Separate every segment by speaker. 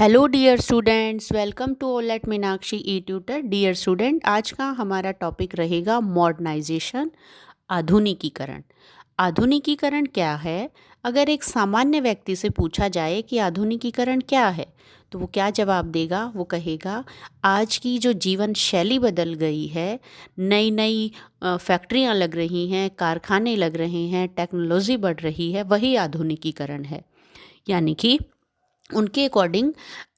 Speaker 1: Hello dear students, welcome to all at Meenakshi e tutor. Dear student, आज का हमारा topic रहेगा मॉडर्नाइजेशन, आधुनिकीकरण। आधुनिकीकरण क्या है? अगर एक सामान्य व्यक्ति से पूछा जाए कि आधुनिकीकरण क्या है, तो वो क्या जवाब देगा? वो कहेगा आज की जो जीवन शैली बदल गई है, नई नई फैक्ट्रियाँ लग रही हैं, कारखाने लग रहे हैं, टेक्नोलॉजी बढ़ रही है, वही आधुनिकीकरण है। यानी कि उनके अकॉर्डिंग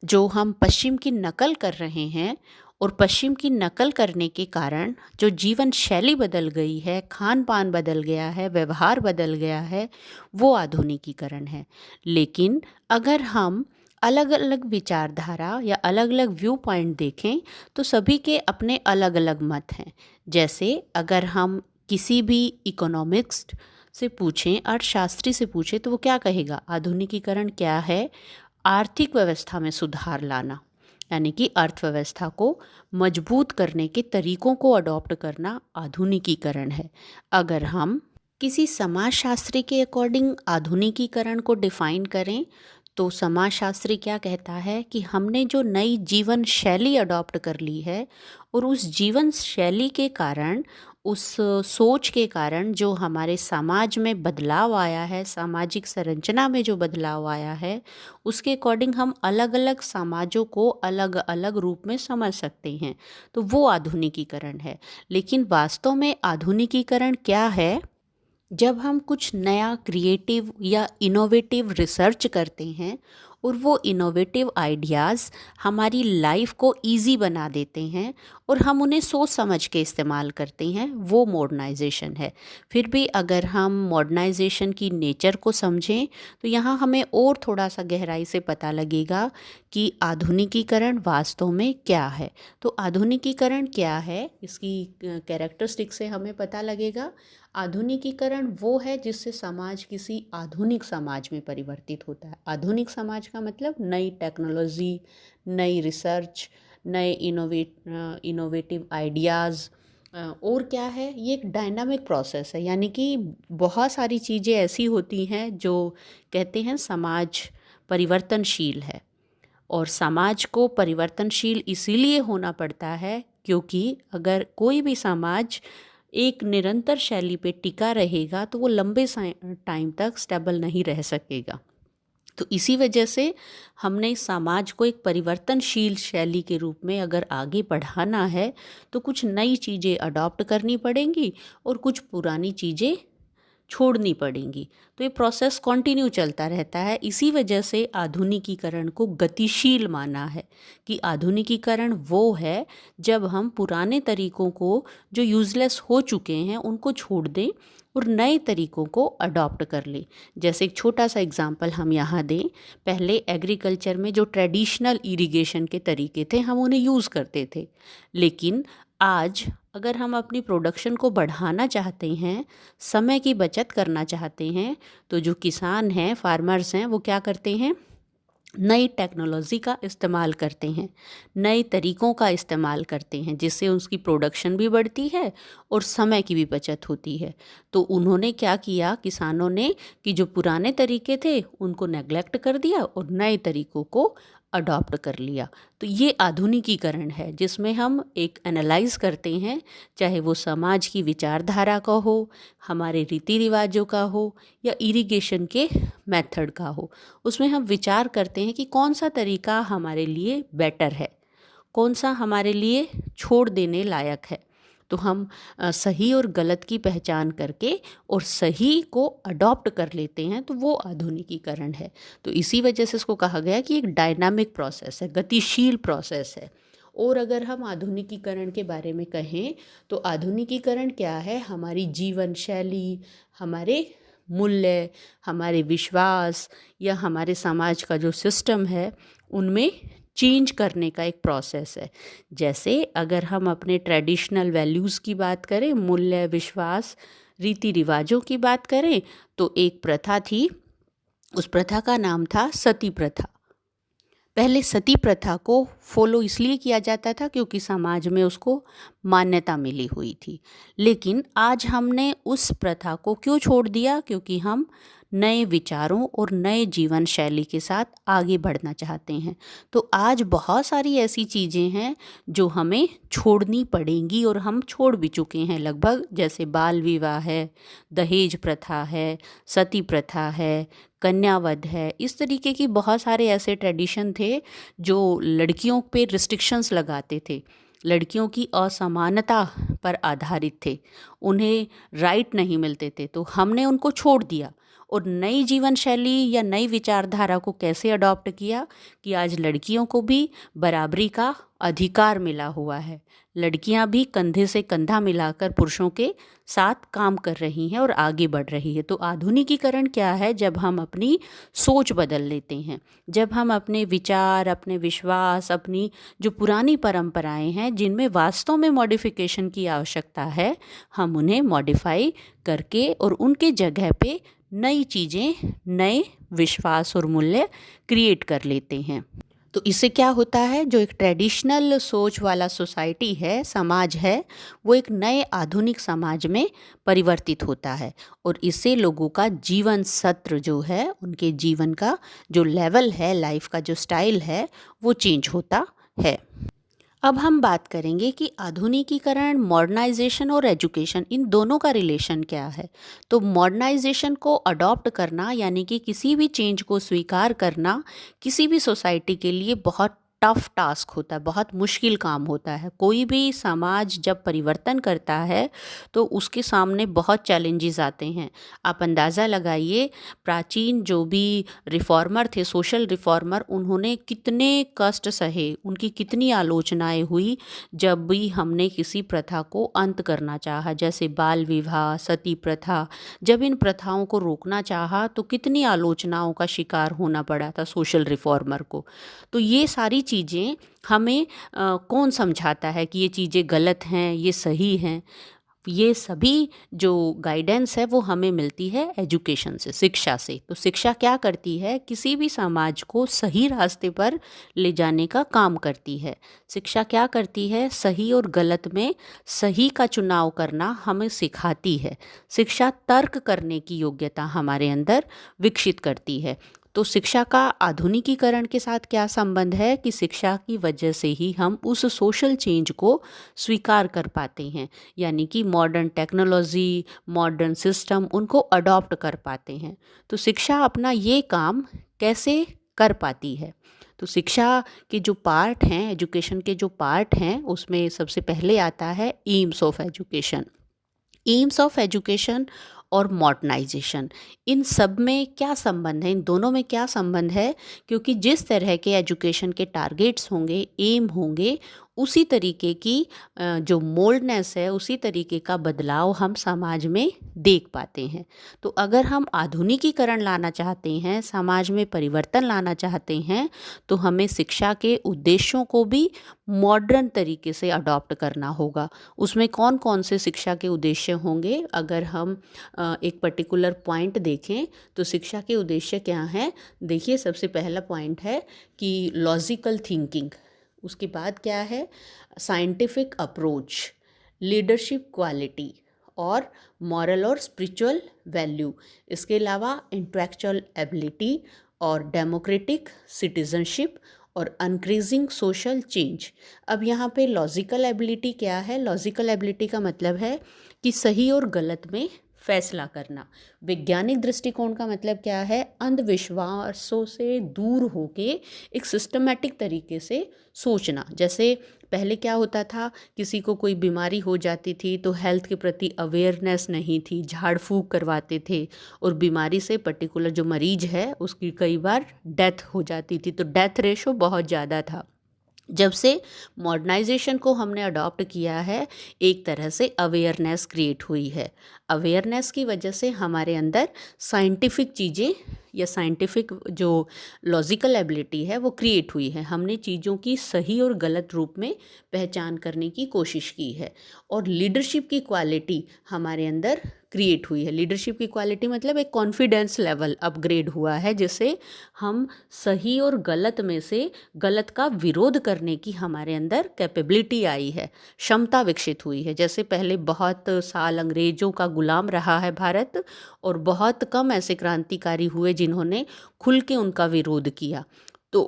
Speaker 1: जो हम पश्चिम की नकल कर रहे हैं और पश्चिम की नकल करने के कारण जो जीवन शैली बदल गई है, खान पान बदल गया है, व्यवहार बदल गया है, वो आधुनिकीकरण है। लेकिन अगर हम अलग अलग विचारधारा या अलग अलग व्यू पॉइंट देखें तो सभी के अपने अलग अलग मत हैं। जैसे अगर हम किसी भी इकोनॉमिक्स से पूछें, अर्थशास्त्री से पूछें, तो वो क्या कहेगा? आधुनिकीकरण क्या है? आर्थिक व्यवस्था में सुधार लाना, यानी कि अर्थव्यवस्था को मजबूत करने के तरीकों को अडॉप्ट करना आधुनिकीकरण है। अगर हम किसी समाजशास्त्री के अकॉर्डिंग आधुनिकीकरण को डिफाइन करें तो समाजशास्त्री क्या कहता है कि हमने जो नई जीवन शैली अडॉप्ट कर ली है और उस जीवन शैली के कारण, उस सोच के कारण जो हमारे समाज में बदलाव आया है, सामाजिक संरचना में जो बदलाव आया है, उसके अकॉर्डिंग हम अलग अलग समाजों को अलग अलग रूप में समझ सकते हैं। तो वो आधुनिकीकरण है। लेकिन वास्तव में आधुनिकीकरण क्या है? जब हम कुछ नया क्रिएटिव या इनोवेटिव रिसर्च करते हैं और वो इनोवेटिव आइडियाज़ हमारी लाइफ को इजी बना देते हैं और हम उन्हें सोच समझ के इस्तेमाल करते हैं, वो मॉडर्नाइजेशन है। फिर भी अगर हम मॉडर्नाइजेशन की नेचर को समझें तो यहाँ हमें और थोड़ा सा गहराई से पता लगेगा कि आधुनिकीकरण वास्तव में क्या है। तो आधुनिकीकरण क्या है, इसकी कैरेक्टरिस्टिक से हमें पता लगेगा। आधुनिकीकरण वो है जिससे समाज किसी आधुनिक समाज में परिवर्तित होता है। आधुनिक समाज का मतलब नई टेक्नोलॉजी, नई रिसर्च, नए इनोवेटिव आइडियाज़। और क्या है, ये एक डायनामिक प्रोसेस है। यानी कि बहुत सारी चीज़ें ऐसी होती हैं जो कहते हैं समाज परिवर्तनशील है। और समाज को परिवर्तनशील इसीलिए होना पड़ता है क्योंकि अगर कोई भी समाज एक निरंतर शैली पे टिका रहेगा तो वो लंबे टाइम तक स्टेबल नहीं रह सकेगा। तो इसी वजह से हमने समाज को एक परिवर्तनशील शैली के रूप में अगर आगे बढ़ाना है तो कुछ नई चीज़ें अडॉप्ट करनी पड़ेंगी और कुछ पुरानी चीज़ें छोड़नी पड़ेंगी। तो ये प्रोसेस कंटिन्यू चलता रहता है। इसी वजह से आधुनिकीकरण को गतिशील माना है कि आधुनिकीकरण वो है जब हम पुराने तरीकों को जो यूज़लेस हो चुके हैं उनको छोड़ दें और नए तरीकों को अडॉप्ट कर लें। जैसे एक छोटा सा एग्जांपल हम यहाँ दें, पहले एग्रीकल्चर में जो ट्रेडिशनल इरिगेशन के तरीके थे हम उन्हें यूज़ करते थे। लेकिन आज अगर हम अपनी प्रोडक्शन को बढ़ाना चाहते हैं, समय की बचत करना चाहते हैं, तो जो किसान हैं, फार्मर्स हैं, वो क्या करते हैं? नई टेक्नोलॉजी का इस्तेमाल करते हैं, नए तरीक़ों का इस्तेमाल करते हैं, जिससे उसकी प्रोडक्शन भी बढ़ती है और समय की भी बचत होती है। तो उन्होंने क्या किया, किसानों ने, कि जो पुराने तरीके थे उनको नेग्लेक्ट कर दिया और नए तरीक़ों को अडॉप्ट कर लिया। तो ये आधुनिकीकरण है जिसमें हम एक एनालाइज करते हैं, चाहे वो समाज की विचारधारा का हो, हमारे रीति रिवाजों का हो या इरिगेशन के मेथड का हो। उसमें हम विचार करते हैं कि कौन सा तरीका हमारे लिए बेटर है, कौन सा हमारे लिए छोड़ देने लायक है। तो हम सही और गलत की पहचान करके और सही को अडॉप्ट कर लेते हैं, तो वो आधुनिकीकरण है। तो इसी वजह से इसको कहा गया कि एक डायनामिक प्रोसेस है, गतिशील प्रोसेस है। और अगर हम आधुनिकीकरण के बारे में कहें तो आधुनिकीकरण क्या है? हमारी जीवन शैली, हमारे मूल्य, हमारे विश्वास या हमारे समाज का जो सिस्टम है उनमें चेंज करने का एक प्रोसेस है। जैसे अगर हम अपने ट्रेडिशनल वैल्यूज़ की बात करें, मूल्य, विश्वास, रीति रिवाजों की बात करें, तो एक प्रथा थी, उस प्रथा का नाम था सती प्रथा। पहले सती प्रथा को फॉलो इसलिए किया जाता था क्योंकि समाज में उसको मान्यता मिली हुई थी। लेकिन आज हमने उस प्रथा को क्यों छोड़ दिया? क्योंकि हम नए विचारों और नए जीवन शैली के साथ आगे बढ़ना चाहते हैं। तो आज बहुत सारी ऐसी चीज़ें हैं जो हमें छोड़नी पड़ेंगी और हम छोड़ भी चुके हैं लगभग, जैसे बाल विवाह है, दहेज प्रथा है, सती प्रथा है, कन्यावध है। इस तरीके की बहुत सारे ऐसे ट्रेडिशन थे जो लड़कियों पे रिस्ट्रिक्शंस लगाते थे, लड़कियों की असमानता पर आधारित थे, उन्हें राइट नहीं मिलते थे। तो हमने उनको छोड़ दिया और नई जीवन शैली या नई विचारधारा को कैसे अडॉप्ट किया कि आज लड़कियों को भी बराबरी का अधिकार मिला हुआ है। लड़कियां भी कंधे से कंधा मिलाकर पुरुषों के साथ काम कर रही हैं और आगे बढ़ रही है। तो आधुनिकीकरण क्या है? जब हम अपनी सोच बदल लेते हैं, जब हम अपने विचार, अपने विश्वास, अपनी जो पुरानी परंपराएं हैं जिनमें वास्तव में मॉडिफिकेशन की आवश्यकता है, हम उन्हें मॉडिफाई करके और उनके जगह पे नई चीज़ें, नए विश्वास और मूल्य क्रिएट कर लेते हैं। तो इससे क्या होता है, जो एक ट्रेडिशनल सोच वाला सोसाइटी है, समाज है, वो एक नए आधुनिक समाज में परिवर्तित होता है और इससे लोगों का जीवन सत्र जो है, उनके जीवन का जो लेवल है, लाइफ का जो स्टाइल है, वो चेंज होता है। अब हम बात करेंगे कि आधुनिकीकरण, मॉडर्नाइजेशन और एजुकेशन, इन दोनों का रिलेशन क्या है। तो मॉडर्नाइजेशन को अडॉप्ट करना यानी कि किसी भी चेंज को स्वीकार करना किसी भी सोसाइटी के लिए बहुत टफ टास्क होता है, बहुत मुश्किल काम होता है। कोई भी समाज जब परिवर्तन करता है तो उसके सामने बहुत चैलेंजेस आते हैं। आप अंदाज़ा लगाइए, प्राचीन जो भी रिफॉर्मर थे, सोशल रिफॉर्मर, उन्होंने कितने कष्ट सहे, उनकी कितनी आलोचनाएं हुई जब भी हमने किसी प्रथा को अंत करना चाहा, जैसे बाल विवाह, सती प्रथा। जब इन प्रथाओं को रोकना चाहा तो कितनी आलोचनाओं का शिकार होना पड़ा था सोशल रिफॉर्मर को। तो ये सारी चीज़ें हमें कौन समझाता है कि ये चीज़ें गलत हैं, ये सही हैं? ये सभी जो गाइडेंस है वो हमें मिलती है एजुकेशन से, शिक्षा से। तो शिक्षा क्या करती है? किसी भी समाज को सही रास्ते पर ले जाने का काम करती है। शिक्षा क्या करती है? सही और गलत में सही का चुनाव करना हमें सिखाती है। शिक्षा तर्क करने की योग्यता हमारे अंदर विकसित करती है। तो शिक्षा का आधुनिकीकरण के साथ क्या संबंध है कि शिक्षा की वजह से ही हम उस सोशल चेंज को स्वीकार कर पाते हैं, यानी कि मॉडर्न टेक्नोलॉजी, मॉडर्न सिस्टम, उनको अडॉप्ट कर पाते हैं। तो शिक्षा अपना ये काम कैसे कर पाती है? तो शिक्षा के जो पार्ट हैं, एजुकेशन के जो पार्ट हैं, उसमें सबसे पहले आता है AIIMS of education. AIIMS of education और मॉडर्नाइजेशन, इन सब में क्या संबंध है, इन दोनों में क्या संबंध है? क्योंकि जिस तरह के एजुकेशन के टारगेट्स होंगे, एम होंगे, उसी तरीके की जो मोल्डनेस है, उसी तरीके का बदलाव हम समाज में देख पाते हैं। तो अगर हम आधुनिकीकरण लाना चाहते हैं, समाज में परिवर्तन लाना चाहते हैं, तो हमें शिक्षा के उद्देश्यों को भी मॉडर्न तरीके से अडॉप्ट करना होगा। उसमें कौन कौन से शिक्षा के उद्देश्य होंगे? अगर हम एक पर्टिकुलर पॉइंट देखें तो शिक्षा के उद्देश्य क्या हैं? देखिए, सबसे पहला पॉइंट है कि लॉजिकल थिंकिंग, उसके बाद क्या है? साइंटिफिक अप्रोच, लीडरशिप क्वालिटी और मॉरल और स्पिरिचुअल वैल्यू। इसके अलावा इंटेलेक्चुअल एबिलिटी और डेमोक्रेटिक सिटीजनशिप और इंक्रीजिंग सोशल चेंज। अब यहाँ पे लॉजिकल एबिलिटी क्या है? लॉजिकल एबिलिटी का मतलब है कि सही और गलत में फैसला करना। वैज्ञानिक दृष्टिकोण का मतलब क्या है? अंधविश्वासों से दूर होके एक सिस्टमैटिक तरीके से सोचना। जैसे पहले क्या होता था, किसी को कोई बीमारी हो जाती थी तो हेल्थ के प्रति अवेयरनेस नहीं थी, झाड़ फूक करवाते थे और बीमारी से पर्टिकुलर जो मरीज है उसकी कई बार डेथ हो जाती थी, तो डेथ रेशो बहुत ज़्यादा था। जब से मॉडर्नाइजेशन को हमने अडॉप्ट किया है, एक तरह से अवेयरनेस क्रिएट हुई है। अवेयरनेस की वजह से हमारे अंदर साइंटिफिक चीज़ें या साइंटिफिक जो लॉजिकल एबिलिटी है वो क्रिएट हुई है। हमने चीज़ों की सही और गलत रूप में पहचान करने की कोशिश की है और लीडरशिप की क्वालिटी हमारे अंदर क्रिएट हुई है। लीडरशिप की क्वालिटी मतलब एक कॉन्फिडेंस लेवल अपग्रेड हुआ है, जिससे हम सही और गलत में से गलत का विरोध करने की हमारे अंदर कैपेबिलिटी आई है, क्षमता विकसित हुई है। जैसे पहले बहुत साल अंग्रेज़ों का गुलाम रहा है भारत, और बहुत कम ऐसे क्रांतिकारी हुए जिन्होंने खुल के उनका विरोध किया। तो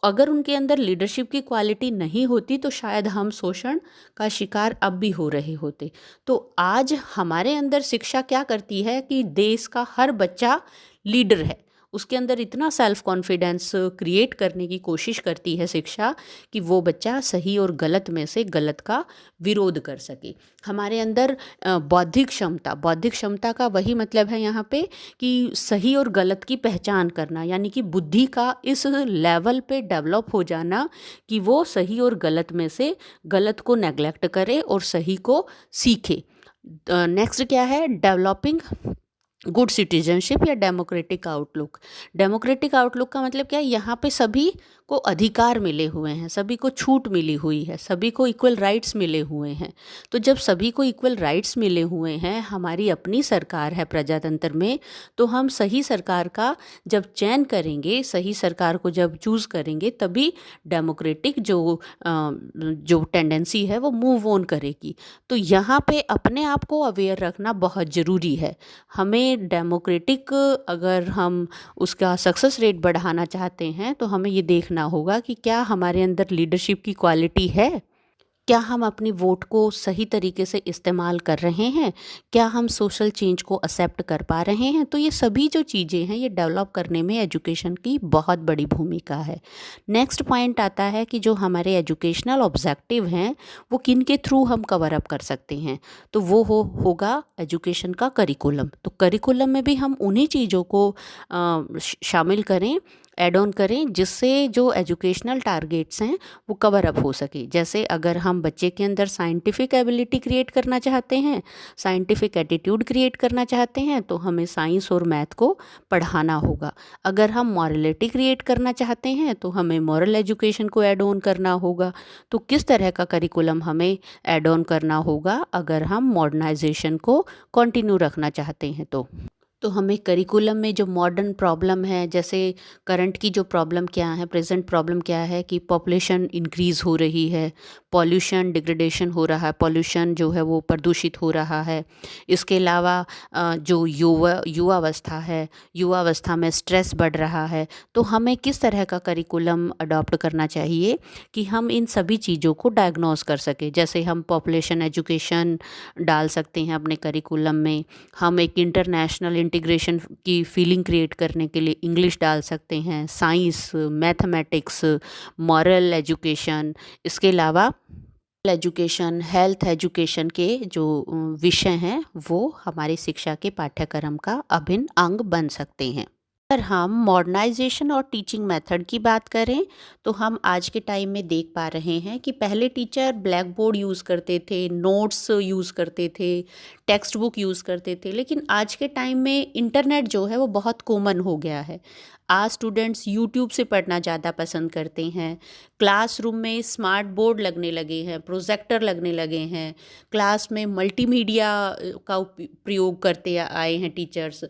Speaker 1: अगर उनके अंदर लीडरशिप की क्वालिटी नहीं होती तो शायद हम शोषण का शिकार अब भी हो रहे होते। तो आज हमारे अंदर शिक्षा क्या करती है कि देश का हर बच्चा लीडर है। उसके अंदर इतना सेल्फ कॉन्फिडेंस क्रिएट करने की कोशिश करती है शिक्षा कि वो बच्चा सही और गलत में से गलत का विरोध कर सके। हमारे अंदर बौद्धिक क्षमता का वही मतलब है यहाँ पे कि सही और गलत की पहचान करना, यानी कि बुद्धि का इस लेवल पे डेवलप हो जाना कि वो सही और गलत में से गलत को नेग्लेक्ट करे और सही को सीखे। नेक्स्ट क्या है, डेवलपिंग गुड सिटीजनशिप या डेमोक्रेटिक आउटलुक। डेमोक्रेटिक आउटलुक का मतलब क्या है, यहाँ पे सभी को अधिकार मिले हुए हैं, सभी को छूट मिली हुई है, सभी को इक्वल राइट्स मिले हुए हैं। तो जब सभी को इक्वल राइट्स मिले हुए हैं, हमारी अपनी सरकार है प्रजातंत्र में, तो हम सही सरकार का जब चयन करेंगे, सही सरकार को जब चूज़ करेंगे, तभी डेमोक्रेटिक जो टेंडेंसी है वो मूव ऑन करेगी। तो यहाँ पे अपने आप को अवेयर रखना बहुत ज़रूरी है। हमें डेमोक्रेटिक अगर हम उसका सक्सेस रेट बढ़ाना चाहते हैं तो हमें ये देखना होगा कि क्या हमारे अंदर लीडरशिप की क्वालिटी है, क्या हम अपनी वोट को सही तरीके से इस्तेमाल कर रहे हैं, क्या हम सोशल चेंज को एक्सेप्ट कर पा रहे हैं। तो ये सभी जो चीज़ें हैं ये डेवलप करने में एजुकेशन की बहुत बड़ी भूमिका है। नेक्स्ट पॉइंट आता है कि जो हमारे एजुकेशनल ऑब्जेक्टिव हैं वो किन के थ्रू हम कवर अप कर सकते हैं। तो वो होगा एजुकेशन का करिकुलम। तो करिकुलम में भी हम उन्हीं चीज़ों को शामिल करें, ऐड ऑन करें, जिससे जो एजुकेशनल टारगेट्स हैं वो कवर अप हो सके। जैसे अगर हम बच्चे के अंदर साइंटिफिक एबिलिटी क्रिएट करना चाहते हैं, साइंटिफिक एटीट्यूड क्रिएट करना चाहते हैं, तो हमें साइंस और मैथ को पढ़ाना होगा। अगर हम मॉरलिटी क्रिएट करना चाहते हैं तो हमें मॉरल एजुकेशन को ऐड ऑन करना होगा। तो किस तरह का करिकुलम हमें ऐड ऑन करना होगा अगर हम मॉडर्नाइजेशन को कंटिन्यू रखना चाहते हैं। तो हमें करिकुलम में जो मॉडर्न प्रॉब्लम है, जैसे करंट की जो प्रॉब्लम क्या है, प्रेजेंट प्रॉब्लम क्या है कि पॉपुलेशन इंक्रीज़ हो रही है, पॉल्यूशन डिग्रेडेशन हो रहा है, पॉल्यूशन जो है वो प्रदूषित हो रहा है। इसके अलावा जो युवावस्था है, युवावस्था में स्ट्रेस बढ़ रहा है। तो हमें किस तरह का करिकुलम अडॉप्ट करना चाहिए कि हम इन सभी चीज़ों को डायग्नोस कर सकें। जैसे हम पॉपुलेशन एजुकेशन डाल सकते हैं अपने करिकुलम में, हम एक इंटरनेशनल इंटीग्रेशन की फीलिंग क्रिएट करने के लिए इंग्लिश डाल सकते हैं, साइंस, मैथमेटिक्स, मॉरल एजुकेशन। इसके अलावा एजुकेशन, हेल्थ एजुकेशन के जो विषय हैं वो हमारी शिक्षा के पाठ्यक्रम का अभिन्न अंग बन सकते हैं। अगर हम मॉडर्नाइजेशन और टीचिंग मेथड की बात करें तो हम आज के टाइम में देख पा रहे हैं कि पहले टीचर ब्लैक बोर्ड यूज़ करते थे, नोट्स यूज़ करते थे, टेक्स्ट बुक यूज़ करते थे, लेकिन आज के टाइम में इंटरनेट जो है वो बहुत कॉमन हो गया है। आज स्टूडेंट्स यूट्यूब से पढ़ना ज़्यादा पसंद करते हैं। क्लासरूम में स्मार्ट बोर्ड लगने लगे हैं, प्रोजेक्टर लगने लगे हैं, क्लास में मल्टीमीडिया का प्रयोग करते आए हैं टीचर्स।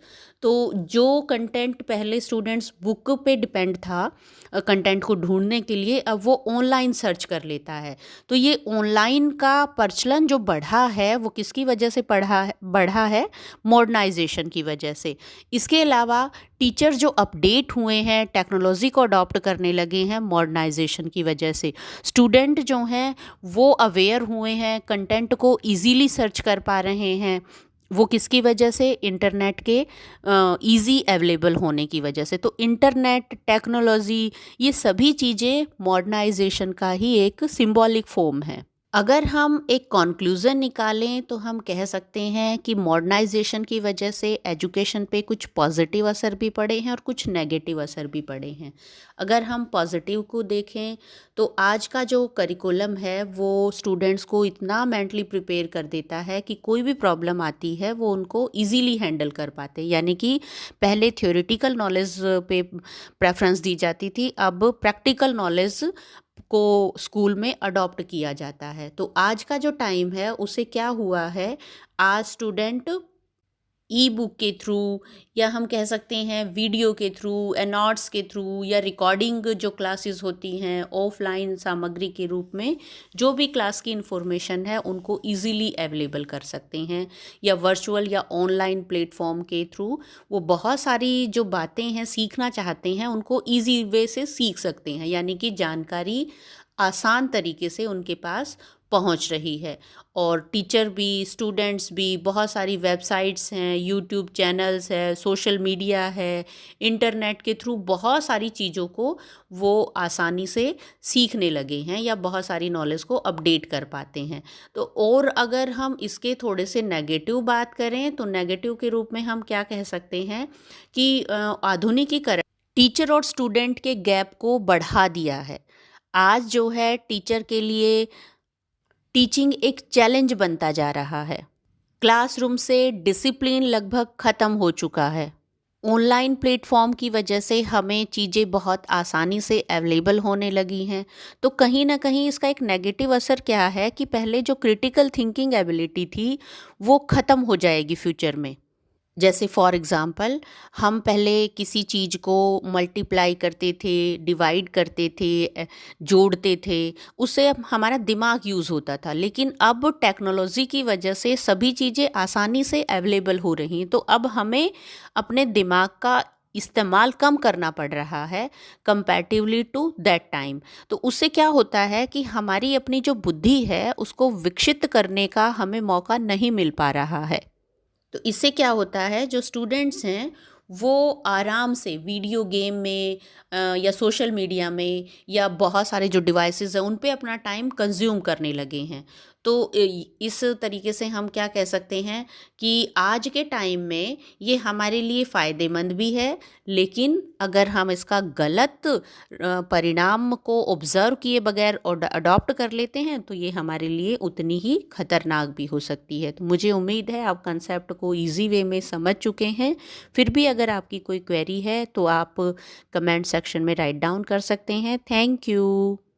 Speaker 1: तो जो कंटेंट पहले स्टूडेंट्स बुक पे डिपेंड था कंटेंट को ढूंढने के लिए, अब वो ऑनलाइन सर्च कर लेता है। तो ये ऑनलाइन का प्रचलन जो बढ़ा है वो किसकी वजह से बढ़ा है? मॉडर्नाइजेशन की वजह से। इसके अलावा टीचर जो अपडेट हुए हैं, टेक्नोलॉजी को अडॉप्ट करने लगे हैं मॉडर्नाइजेशन की वजह से। स्टूडेंट जो हैं वो अवेयर हुए हैं, कंटेंट को इजीली सर्च कर पा रहे हैं। वो किसकी वजह से? इंटरनेट के इजी अवेलेबल होने की वजह से। तो इंटरनेट, टेक्नोलॉजी, ये सभी चीज़ें मॉडर्नाइजेशन का ही एक सिंबॉलिक फॉर्म है। अगर हम एक कॉन्क्लूज़न निकालें तो हम कह सकते हैं कि मॉडर्नाइजेशन की वजह से एजुकेशन पे कुछ पॉजिटिव असर भी पड़े हैं और कुछ नेगेटिव असर भी पड़े हैं। अगर हम पॉजिटिव को देखें तो आज का जो करिकुलम है वो स्टूडेंट्स को इतना मेंटली प्रिपेयर कर देता है कि कोई भी प्रॉब्लम आती है वो उनको इजीली हैंडल कर पाते हैं। यानी कि पहले थ्योरेटिकल नॉलेज पे प्रेफरेंस दी जाती थी, अब प्रैक्टिकल नॉलेज को स्कूल में अडॉप्ट किया जाता है। तो आज का जो टाइम है उसे क्या हुआ है, आज स्टूडेंट ई बुक के थ्रू, या हम कह सकते हैं वीडियो के थ्रू, नोट्स के थ्रू, या रिकॉर्डिंग जो क्लासेस होती हैं ऑफलाइन सामग्री के रूप में जो भी क्लास की इंफॉर्मेशन है उनको इजीली अवेलेबल कर सकते हैं, या वर्चुअल या ऑनलाइन प्लेटफॉर्म के थ्रू वो बहुत सारी जो बातें हैं सीखना चाहते हैं उनको इजी वे से सीख सकते हैं, यानी कि जानकारी आसान तरीके से उनके पास पहुंच रही है। और टीचर भी, स्टूडेंट्स भी, बहुत सारी वेबसाइट्स हैं, यूट्यूब चैनल्स है, सोशल मीडिया है, इंटरनेट के थ्रू बहुत सारी चीज़ों को वो आसानी से सीखने लगे हैं या बहुत सारी नॉलेज को अपडेट कर पाते हैं। तो और अगर हम इसके थोड़े से नेगेटिव बात करें तो नेगेटिव के रूप में हम क्या कह सकते हैं कि आधुनिकीकरण टीचर और स्टूडेंट के गैप को बढ़ा दिया है। आज जो है टीचर के लिए टीचिंग एक चैलेंज बनता जा रहा है। क्लासरूम से डिसिप्लिन लगभग ख़त्म हो चुका है। ऑनलाइन प्लेटफॉर्म की वजह से हमें चीज़ें बहुत आसानी से अवेलेबल होने लगी हैं। तो कहीं ना कहीं इसका एक नेगेटिव असर क्या है कि पहले जो क्रिटिकल थिंकिंग एबिलिटी थी वो ख़त्म हो जाएगी फ्यूचर में। जैसे फॉर एग्ज़ाम्पल हम पहले किसी चीज़ को मल्टीप्लाई करते थे, डिवाइड करते थे, जोड़ते थे, उससे अब हमारा दिमाग यूज़ होता था। लेकिन अब टेक्नोलॉजी की वजह से सभी चीज़ें आसानी से अवेलेबल हो रही हैं, तो अब हमें अपने दिमाग का इस्तेमाल कम करना पड़ रहा है कंपैरेटिवली टू दैट टाइम। तो उससे क्या होता है कि हमारी अपनी जो बुद्धि है उसको विकसित करने का हमें मौका नहीं मिल पा रहा है। तो इससे क्या होता है, जो स्टूडेंट्स हैं वो आराम से वीडियो गेम में या सोशल मीडिया में या बहुत सारे जो डिवाइसेस हैं उन पे अपना टाइम कंज्यूम करने लगे हैं। तो इस तरीके से हम क्या कह सकते हैं कि आज के टाइम में ये हमारे लिए फ़ायदेमंद भी है, लेकिन अगर हम इसका गलत परिणाम को ऑब्ज़र्व किए बगैर अडॉप्ट कर लेते हैं तो ये हमारे लिए उतनी ही खतरनाक भी हो सकती है। तो मुझे उम्मीद है आप कंसेप्ट को इजी वे में समझ चुके हैं। फिर भी अगर आपकी कोई क्वेरी है तो आप कमेंट सेक्शन में राइट डाउन कर सकते हैं। Thank you.